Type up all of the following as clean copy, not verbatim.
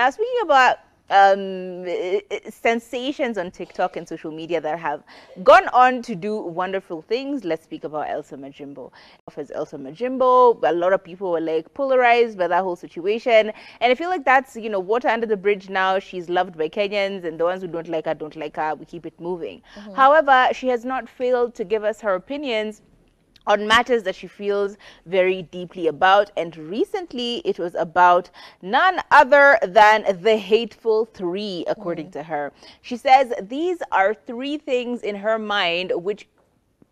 Now, speaking about sensations on TikTok and social media that have gone on to do wonderful things, let's speak about Elisa Majimbo. As Elisa Majimbo, a lot of people were like polarized by that whole situation, and I feel like that's, you know, water under the bridge now. She's loved by Kenyans, and the ones who don't like her don't like her. We keep it moving. However, she has not failed to give us her opinions on matters that she feels very deeply about, and recently it was about none other than the hateful three, according to her. She says these are three things in her mind which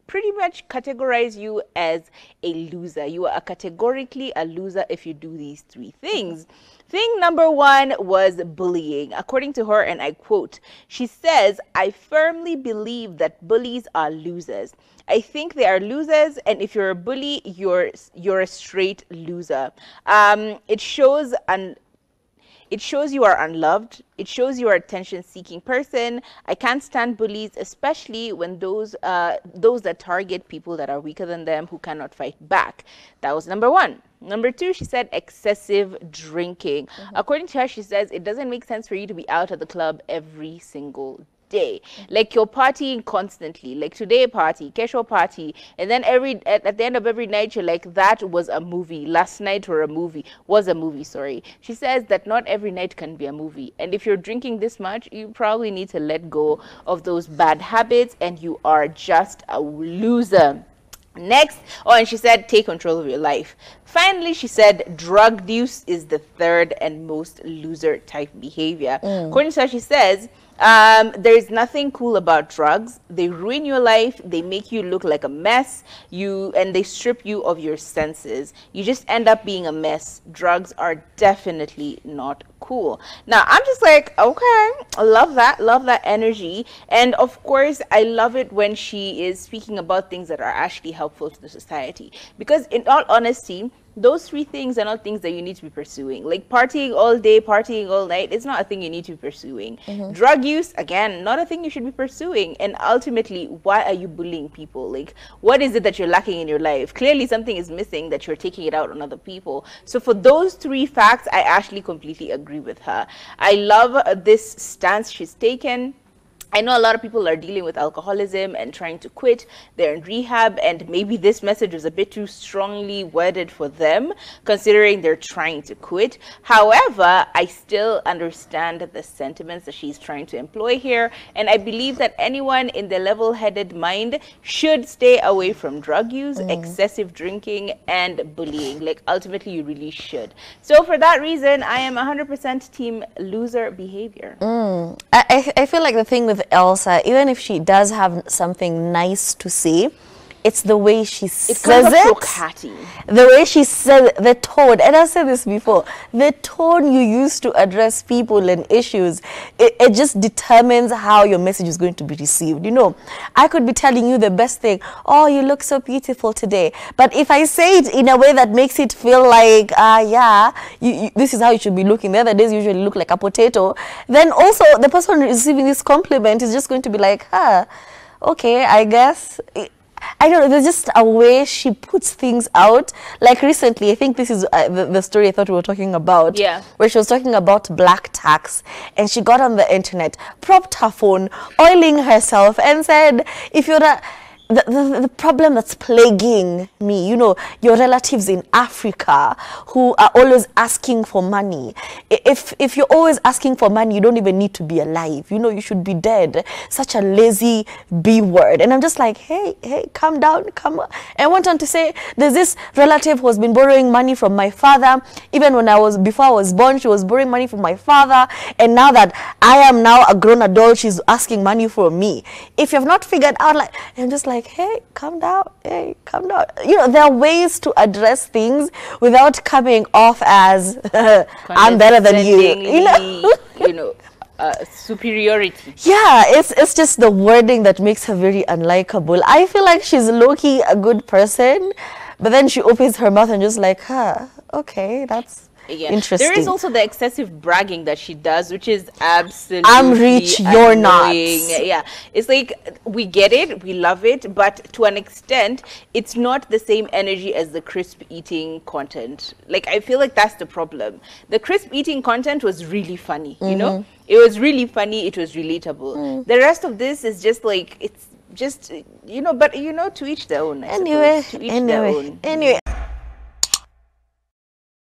pretty much categorize you as a loser. You are categorically a loser if you do these three things. Thing number one was bullying. According to her, and I quote, she says, I firmly believe that bullies are losers. I think they are losers, and if you're a bully, you're a straight loser. It shows you are unloved. It shows you are an attention-seeking person. I can't stand bullies, especially when those that target people that are weaker than them, who cannot fight back. That was number one. Number two, she said excessive drinking. According to her, she says it doesn't make sense for you to be out at the club every single day. Like you're partying constantly. Like today party, kesho party, and then at the end of every night you're like, that was a movie. Last night was a movie, sorry. She says that not every night can be a movie. And if you're drinking this much, you probably need to let go of those bad habits, and you are just a loser. Next, and she said take control of your life. Finally, she said drug use is the third and most loser type behavior. According to her, she says there's nothing cool about drugs. They ruin your life. They make you look like a mess. And they strip you of your senses. You just end up being a mess. Drugs are definitely not cool. Now, I'm just like, okay, I love that energy. And of course, I love it when she is speaking about things that are actually helpful to the society. Because in all honesty, those three things are not things that you need to be pursuing. Like partying all day, partying all night, it's not a thing you need to be pursuing. Drug use, again, not a thing you should be pursuing. And ultimately, why are you bullying people? Like, what is it that you're lacking in your life? Clearly something is missing that you're taking it out on other people. So for those three facts, I actually completely agree with her. I love this stance she's taken. I know a lot of people are dealing with alcoholism and trying to quit. They're in rehab, and maybe this message was a bit too strongly worded for them, considering they're trying to quit. However, I still understand the sentiments that she's trying to employ here, and I believe that anyone in the level-headed mind should stay away from drug use, excessive drinking, and bullying. Like, ultimately, you really should. So for that reason, I am 100% team loser behavior. I feel like the thing with Elsa, even if she does have something nice to say, it's the way she says it. The way she says the tone, and I've said this before, the tone you use to address people and issues, it just determines how your message is going to be received. You know, I could be telling you the best thing, oh, you look so beautiful today, but if I say it in a way that makes it feel like, yeah, this is how you should be looking, the other days you usually look like a potato, then also the person receiving this compliment is just going to be like, okay, I guess. I don't know, there's just a way she puts things out. Like recently, I think this is the story I thought we were talking about. Yeah. Where she was talking about black tax, and she got on the internet, propped her phone, oiling herself, and said, if you're the problem that's plaguing me, you know, your relatives in Africa who are always asking for money. If you're always asking for money, you don't even need to be alive. You know, you should be dead. Such a lazy B word. And I'm just like, hey, calm down, come on. And I went on to say, there's this relative who has been borrowing money from my father. Even before I was born, she was borrowing money from my father. And now that I am now a grown adult, she's asking money from me. If you've not figured out, like, I'm just like, hey, calm down, You know, there are ways to address things without coming off as I'm better than you. You know, superiority. Yeah, it's just the wording that makes her very unlikable. I feel like she's low-key a good person, but then she opens her mouth and just like, okay, that's... interesting. There is also the excessive bragging that she does, which is absolutely I'm rich, you're not. Yeah, it's like we get it, we love it, but to an extent, it's not the same energy as the crisp eating content. Like, I feel like that's the problem. The crisp eating content was really funny, you know? It was really funny, it was relatable. The rest of this is just like, it's just, you know, but you know, to each their own. Anyway,